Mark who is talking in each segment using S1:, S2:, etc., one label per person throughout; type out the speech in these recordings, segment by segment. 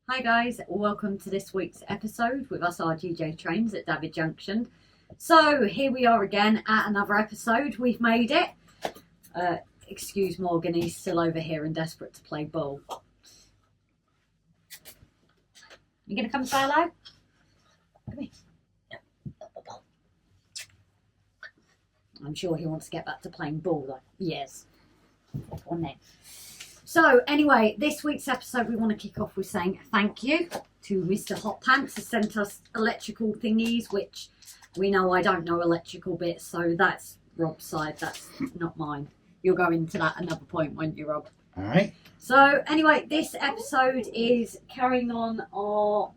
S1: Hi guys, welcome to this week's episode with us RGJ trains at David Junction. So here we are again at another episode. We've made it. Excuse Morgan, he's still over here and desperate to play ball. You gonna come say hello? Come here. No. I'm sure he wants to get back to playing ball though. Yes. On then. So anyway, this week's episode we want to kick off with saying thank you to Mr. Hot Pants who sent us electrical thingies, which we know I don't know electrical bits, so that's Rob's side, that's not mine. You'll go into that another point, won't you, Rob?
S2: Alright.
S1: So anyway, this episode is carrying on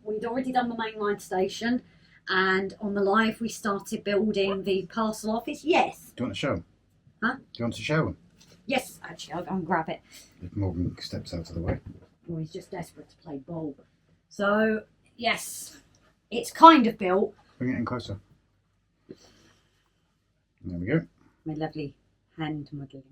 S1: we'd already done the mainline station, and on the live we started building the parcel office. Yes.
S2: Do you want to show them?
S1: Huh?
S2: Do you want to show them?
S1: Yes, actually, I'll go and grab it.
S2: If Morgan steps out of the way.
S1: Oh, he's just desperate to play ball. So, yes, it's kind of built.
S2: Bring it in closer. There we go.
S1: My lovely hand muddling.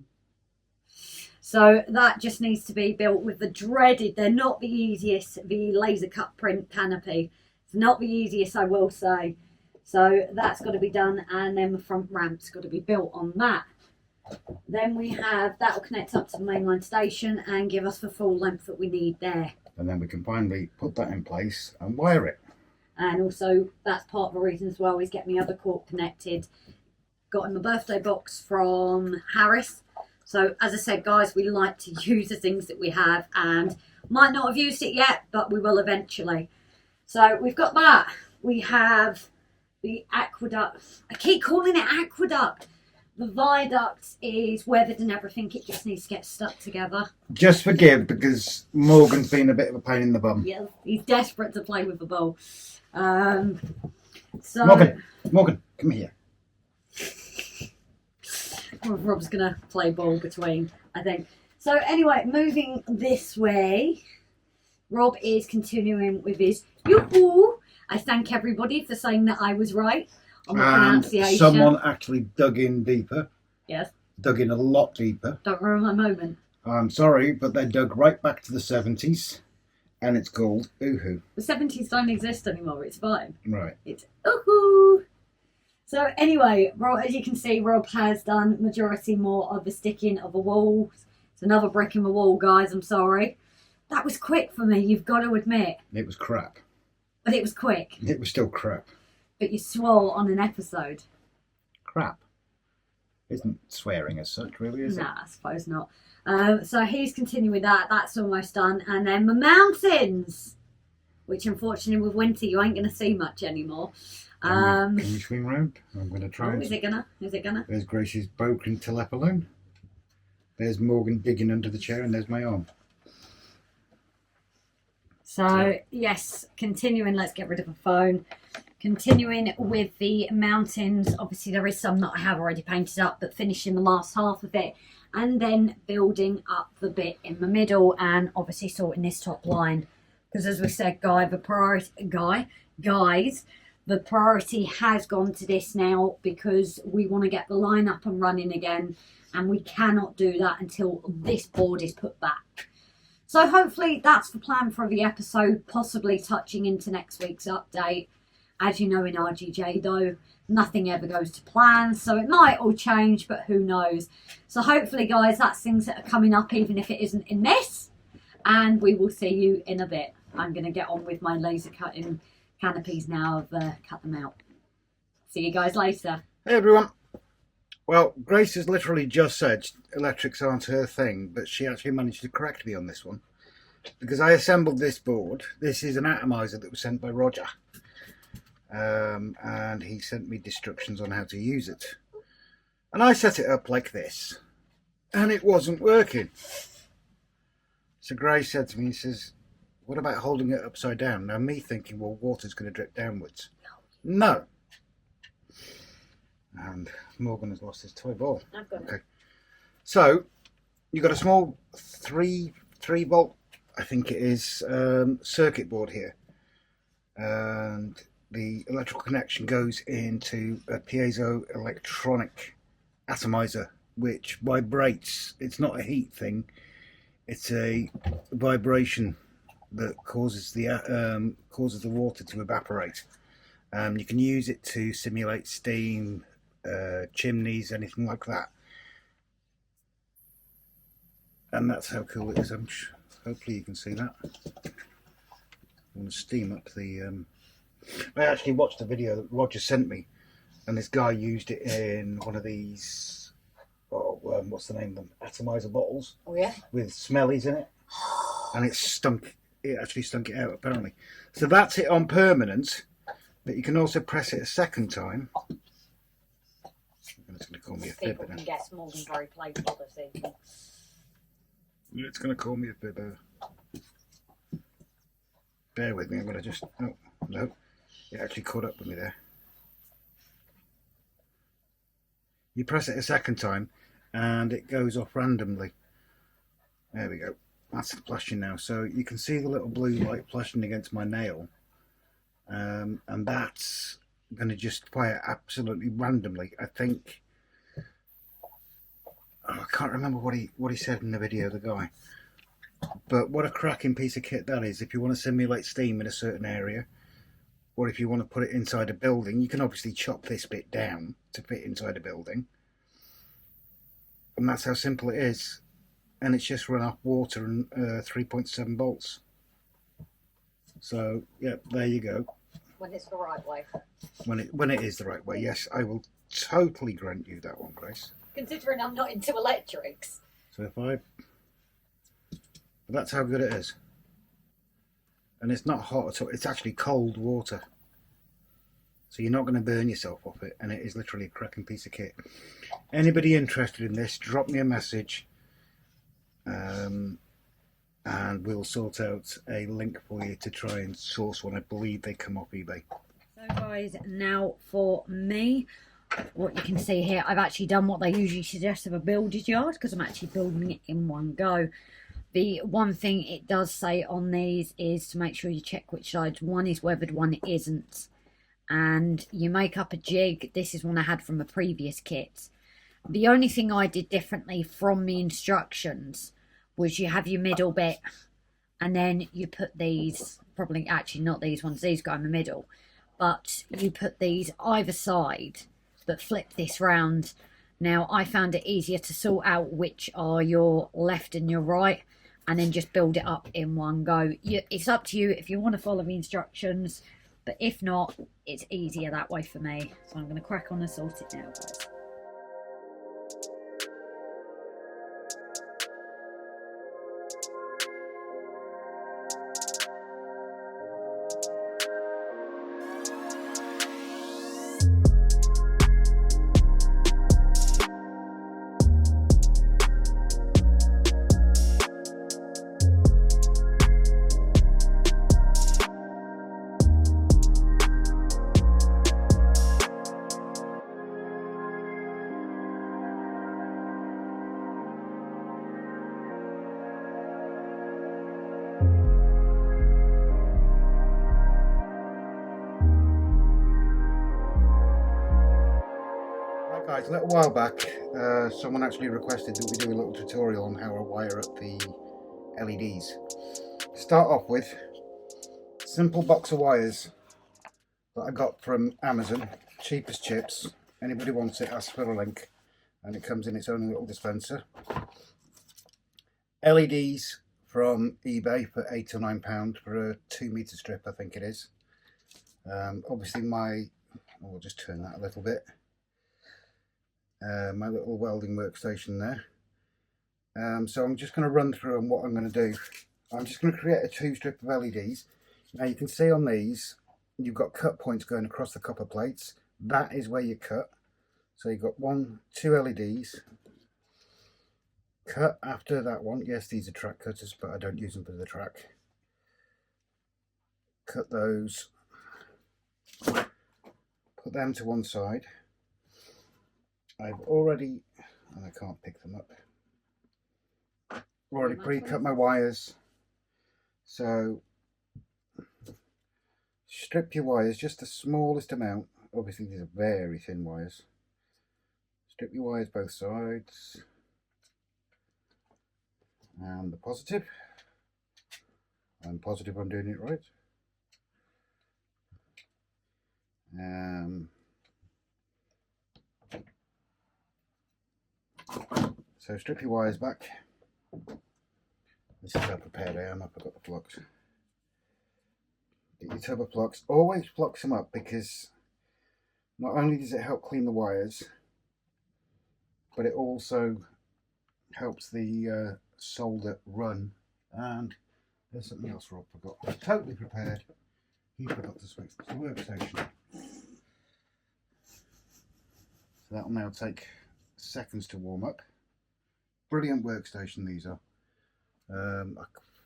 S1: So that just needs to be built with the dreaded, they're not the easiest, the laser cut print canopy. It's not the easiest, I will say. So that's got to be done, and then the front ramp's got to be built on that. Then we have, that'll connect up to the mainline station and give us the full length that we need there.
S2: And then we can finally put that in place and wire it.
S1: And also, that's part of the reason as well, is get me other cord connected. Got him a birthday box from Harris. So, as I said, guys, we like to use the things that we have, and might not have used it yet, but we will eventually. So, we've got that. We have the aqueduct. I keep calling it aqueduct. The viaduct is weathered and everything. It just needs to get stuck together. Just
S2: forgive, because Morgan's been a bit of a pain in the bum.
S1: Yeah, he's desperate to play with the ball. So
S2: Morgan, come here.
S1: Rob's going to play ball between, I think. So anyway, moving this way, Rob is continuing with his yoo-hoo. I thank everybody for saying that I was right on the pronunciation.
S2: Someone actually dug in deeper.
S1: Yes.
S2: Dug in a lot deeper.
S1: Don't ruin my moment.
S2: I'm sorry, but they dug right back to the 70s, and it's called Oohoo.
S1: The 70s don't exist anymore, it's fine.
S2: Right.
S1: It's Oohoo. So anyway, Rob, as you can see, Rob has done majority more of the sticking of the walls. It's another brick in the wall, guys, I'm sorry. That was quick for me, you've got to admit.
S2: It was crap.
S1: But it was quick.
S2: It was still crap.
S1: But you swore on an episode.
S2: Crap. Isn't swearing as such, really, is it?
S1: Nah, I suppose not. So he's continuing that. That's almost done. And then the mountains, which unfortunately with winter you ain't going to see much anymore.
S2: Can you swing round? I'm going to try.
S1: Oh, is it gonna? Is it gonna?
S2: There's Gracie's broken tilap alone. There's Morgan digging under the chair, and there's my arm.
S1: So yes, continuing. Let's get rid of the phone. Continuing with the mountains, obviously there is some that I have already painted up, but finishing the last half of it, and then building up the bit in the middle, and obviously sorting this top line, because as we said, guys, the priority has gone to this now, because we want to get the line up and running again, and we cannot do that until this board is put back. So hopefully that's the plan for the episode, possibly touching into next week's update. As you know, in RGJ though, nothing ever goes to plan, so it might all change, but who knows. So hopefully, guys, that's things that are coming up, even if it isn't in this, and we will see you in a bit. I'm going to get on with my laser cutting canopies now. I've cut them out. See you guys later.
S2: Hey everyone. Well, Grace has literally just said electrics aren't her thing, but she actually managed to correct me on this one, because I assembled this board. This is an atomizer that was sent by Roger. And he sent me instructions on how to use it, and I set it up like this, and it wasn't working. So Grace said to me, he says, What about holding it upside down? Now me thinking, well, water's going to drip downwards. No. And Morgan has lost his toy ball.
S1: I've got
S2: okay.
S1: it.
S2: So you've got a small 3 volt, I think it is, circuit board here, and the electrical connection goes into a piezo electronic atomizer, which vibrates. It's not a heat thing; it's a vibration that causes the water to evaporate. You can use it to simulate steam, chimneys, anything like that. And that's how cool it is. Hopefully you can see that. I'm going to steam up the... I actually watched a video that Roger sent me, and this guy used it in one of these, what's the name of them? Atomizer bottles.
S1: Oh yeah? With
S2: smellies in it. And it stunk. It actually stunk it out, apparently. So that's it on permanent, but you can also press it a second time. It's going to call me a fibber.
S1: People can guess Morgan's very playful this evening.
S2: It's going to call me a fibber. Bear with me, I'm going to just... Oh, no. It actually caught up with me there. You press it a second time and it goes off randomly. There we go. That's flashing now. So you can see the little blue light flashing against my nail. And that's going to just fire absolutely randomly. I think... I can't remember what he said in the video, the guy. But what a cracking piece of kit that is. If you want to simulate steam in a certain area, or if you want to put it inside a building, you can obviously chop this bit down to fit inside a building. And that's how simple it is. And it's just run off water and 3.7 volts. So, yeah, there you go.
S1: When it's the right way.
S2: When it is the right way, yes, I will totally grant you that one, Grace.
S1: Considering I'm not into electrics.
S2: So if I... But that's how good it is. And it's not hot at all. It's actually cold water. So you're not going to burn yourself off it. And it is literally a cracking piece of kit. Anybody interested in this, drop me a message. And we'll sort out a link for you to try and source one. I believe they come off eBay.
S1: So guys, now for me, what you can see here, I've actually done what they usually suggest of a builder's yard, because I'm actually building it in one go. The one thing it does say on these is to make sure you check which sides one is weathered, one isn't. And you make up a jig. This is one I had from a previous kit. The only thing I did differently from the instructions was you have your middle bit, and then you put these, probably actually not these ones, these go in the middle, but you put these either side, but flip this round. Now I found it easier to sort out which are your left and your right, and then just build it up in one go. It's up to you if you want to follow the instructions, but if not, it's easier that way for me. So I'm going to crack on and sort it now, guys.
S2: Guys, a little while back, someone actually requested that we do a little tutorial on how to wire up the LEDs. Start off with simple box of wires that I got from Amazon, cheap as chips. Anybody wants it, ask for a link, and it comes in its own little dispenser. LEDs from eBay for £8 or £9 for a 2 metre strip, I think it is. Obviously we'll just turn that a little bit. My little welding workstation there. So I'm just going to run through on what I'm going to do. I'm just going to create a 2 strip of LEDs. Now you can see on these you've got cut points going across the copper plates. That is where you cut. So you've got 2 LEDs. Cut after that one. Yes, these are track cutters, but I don't use them for the track. cut those, put them to one side. I've already, and I can't pick them up, already pre-cut my wires. So strip your wires just the smallest amount. Obviously these are very thin wires. Strip your wires both sides. And the positive. I'm positive I'm doing it right. So strip your wires back. This is how prepared I am. I forgot the plugs. Get your tub of plugs. Always pluck them up, because not only does it help clean the wires, but it also helps the solder run. And there's something else Rob forgot. I'm totally prepared. He forgot to switch the workstation. So that will now take seconds to warm up. Brilliant workstation these are.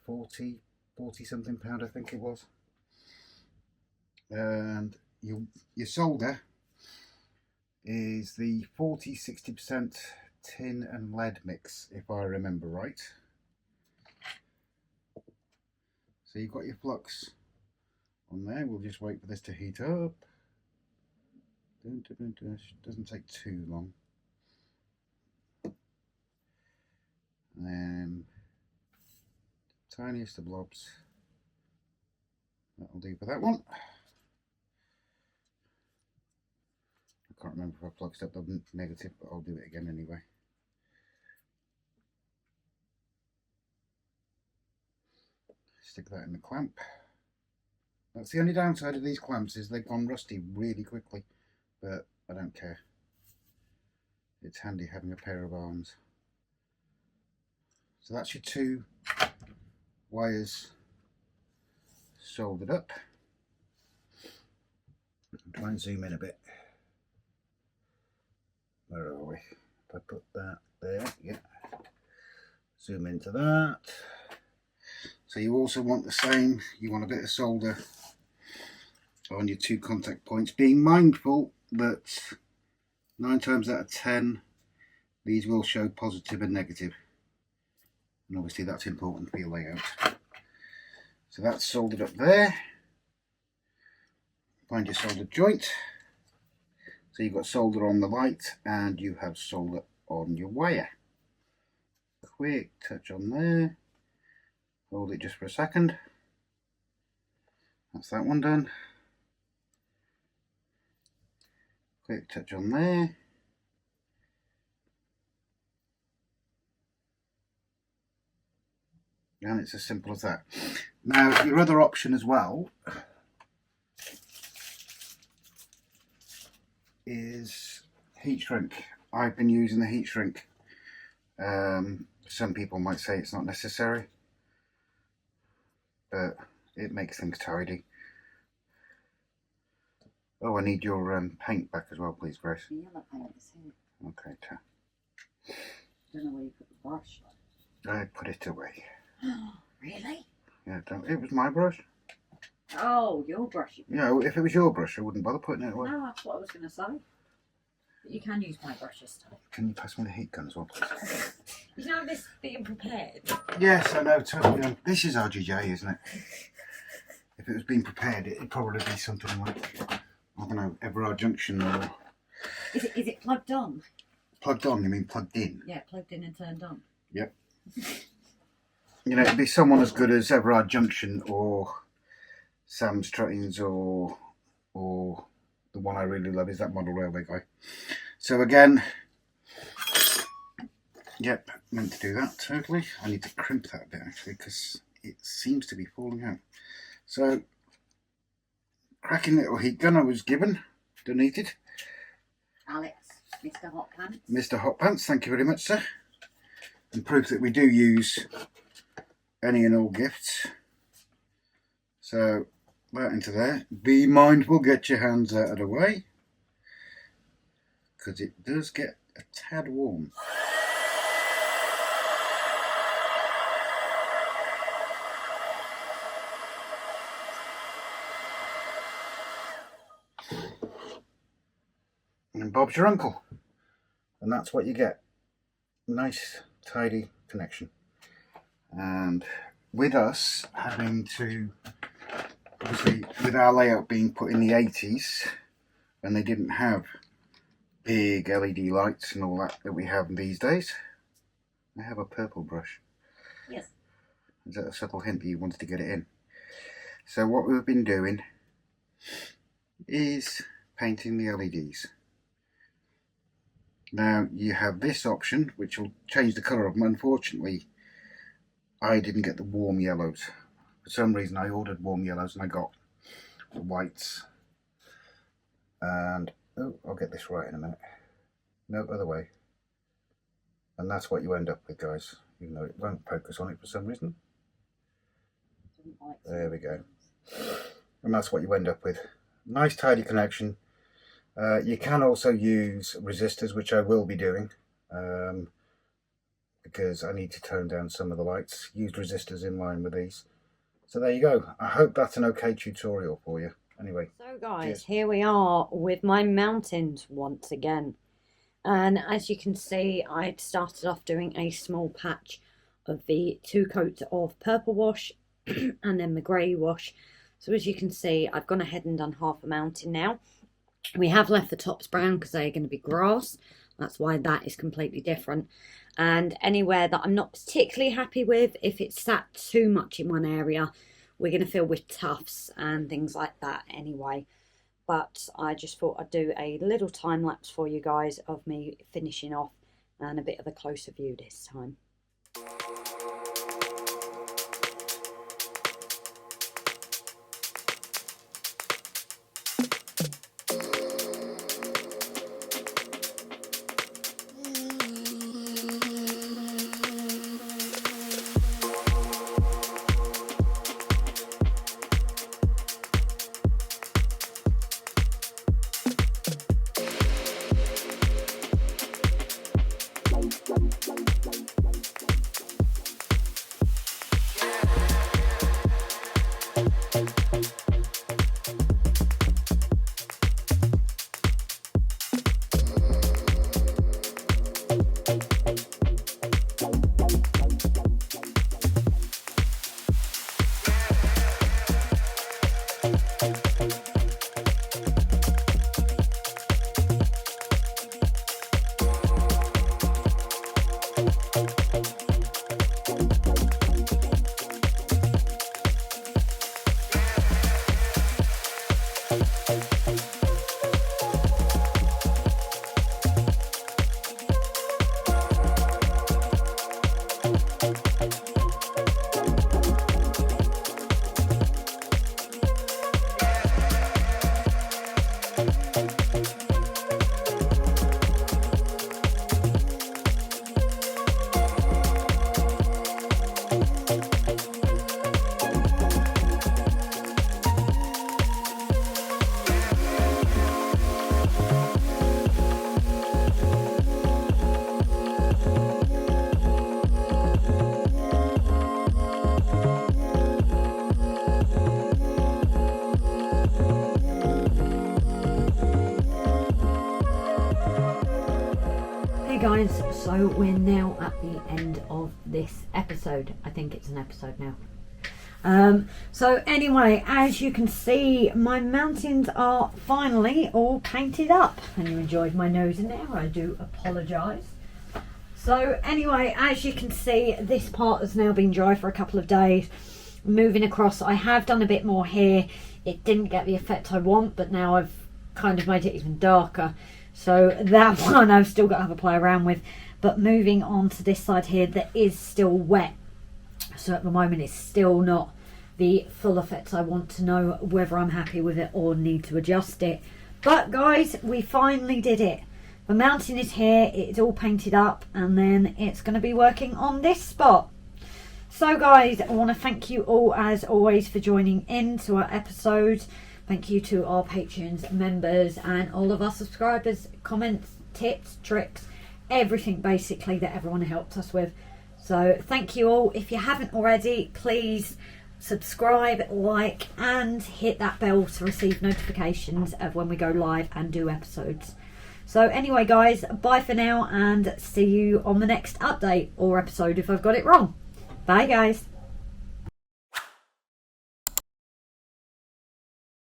S2: 40 something pound I think it was. And your solder is the 40-60% tin and lead mix, if I remember right. So you've got your flux on there. We'll just wait for this to heat up. Doesn't take too long. And then tiniest of blobs. That'll do for that one. I can't remember if I plugged up the negative, but I'll do it again anyway. Stick that in the clamp. That's the only downside of these clamps, is they've gone rusty really quickly, but I don't care. It's handy having a pair of arms. So that's your two wires soldered up. Try and zoom in a bit. Where are we? If I put that there, yeah. Zoom into that. So you also want the same, you want a bit of solder on your two contact points, being mindful that 9 times out of 10 these will show positive and negative, and obviously that's important for your layout. So that's soldered up there. Find your soldered joint. So you've got solder on the light and you have solder on your wire. Quick touch on there. Hold it just for a second. That's that one done. Quick touch on there. And it's as simple as that. Now your other option as well is heat shrink. I've been using the heat shrink. Some people might say it's not necessary, but it makes things tidy. Oh, I need your paint back as well, please, Grace.
S1: The yellow paint is here.
S2: Okay,
S1: I don't know where you put the brush.
S2: I put it away.
S1: Really?
S2: Yeah, it was my brush.
S1: Oh, your brush.
S2: Yeah, if it was your brush, I wouldn't bother putting it away.
S1: No, that's what I was going to say. But you can use my brushes too.
S2: Can you pass me the heat gun as well, please?
S1: You know this being prepared?
S2: Yes, I know, totally. This is RGJ, isn't it? If it was being prepared, it'd probably be something like, I don't know, Everard Junction or...
S1: Is it plugged on?
S2: Plugged on, you mean plugged in?
S1: Yeah, plugged in and turned on.
S2: Yep. You know, it'd be someone as good as Everard Junction or Sam's Trains, or the one I really love is that Model Railway guy. So again, yep, meant to do that totally. I need to crimp that a bit actually, because it seems to be falling out. So, cracking little heat gun I was given, donated.
S1: Alex, Mr. Hot Pants.
S2: Mr. Hot Pants, thank you very much, sir. And proof that we do use any and all gifts. So, that into there. Be mindful, get your hands out of the way, because it does get a tad warm. and Bob's your uncle. And that's what you get. Nice, tidy connection. And with us having to, obviously with our layout being put in the 80s, and they didn't have big LED lights and all that we have these days. I have a purple brush.
S1: Yes.
S2: Is that a subtle hint that you wanted to get it in? So what we've been doing is painting the LEDs. Now you have this option which will change the colour of them. Unfortunately I didn't get the warm yellows. For some reason I ordered warm yellows and I got the whites. And oh, I'll get this right in a minute. No, other way. And that's what you end up with, guys, even though it won't focus on it for some reason. There we go. And that's what you end up with. Nice tidy connection. You can also use resistors, which I will be doing, because I need to tone down some of the lights. Use resistors in line with these. So there you go. I hope that's an okay tutorial for you. Anyway.
S1: So guys,
S2: cheers.
S1: Here we are with my mountains once again. And as you can see, I'd started off doing a small patch of the 2 coats of purple wash and then the grey wash. So as you can see, I've gone ahead and done half a mountain now. We have left the tops brown because they're going to be grass. That's why that is completely different. And anywhere that I'm not particularly happy with, if it's sat too much in one area, we're going to fill with tufts and things like that anyway. But I just thought I'd do a little time lapse for you guys of me finishing off and a bit of a closer view this time. Guys, so we're now at the end of this episode. I think it's an episode now. So anyway, as you can see, my mountains are finally all painted up, and you enjoyed my nose in there. I do apologise. So anyway, as you can see, this part has now been dry for a couple of days. Moving across, I have done a bit more here. It didn't get the effect I want, but now I've kind of made it even darker. So that one I've still got to have a play around with. But moving on to this side here, that is still wet. So at the moment it's still not the full effect I want to know whether I'm happy with it or need to adjust it. But guys, we finally did it. The mountain is here, it's all painted up, and then it's going to be working on this spot. So guys, I want to thank you all as always for joining in to our episode. Thank you to our patrons, members, and all of our subscribers. Comments, tips, tricks, everything basically that everyone helped us with. So thank you all. If you haven't already, please subscribe, like, and hit that bell to receive notifications of when we go live and do episodes. So anyway, guys, bye for now, and see you on the next update or episode if I've got it wrong. Bye, guys.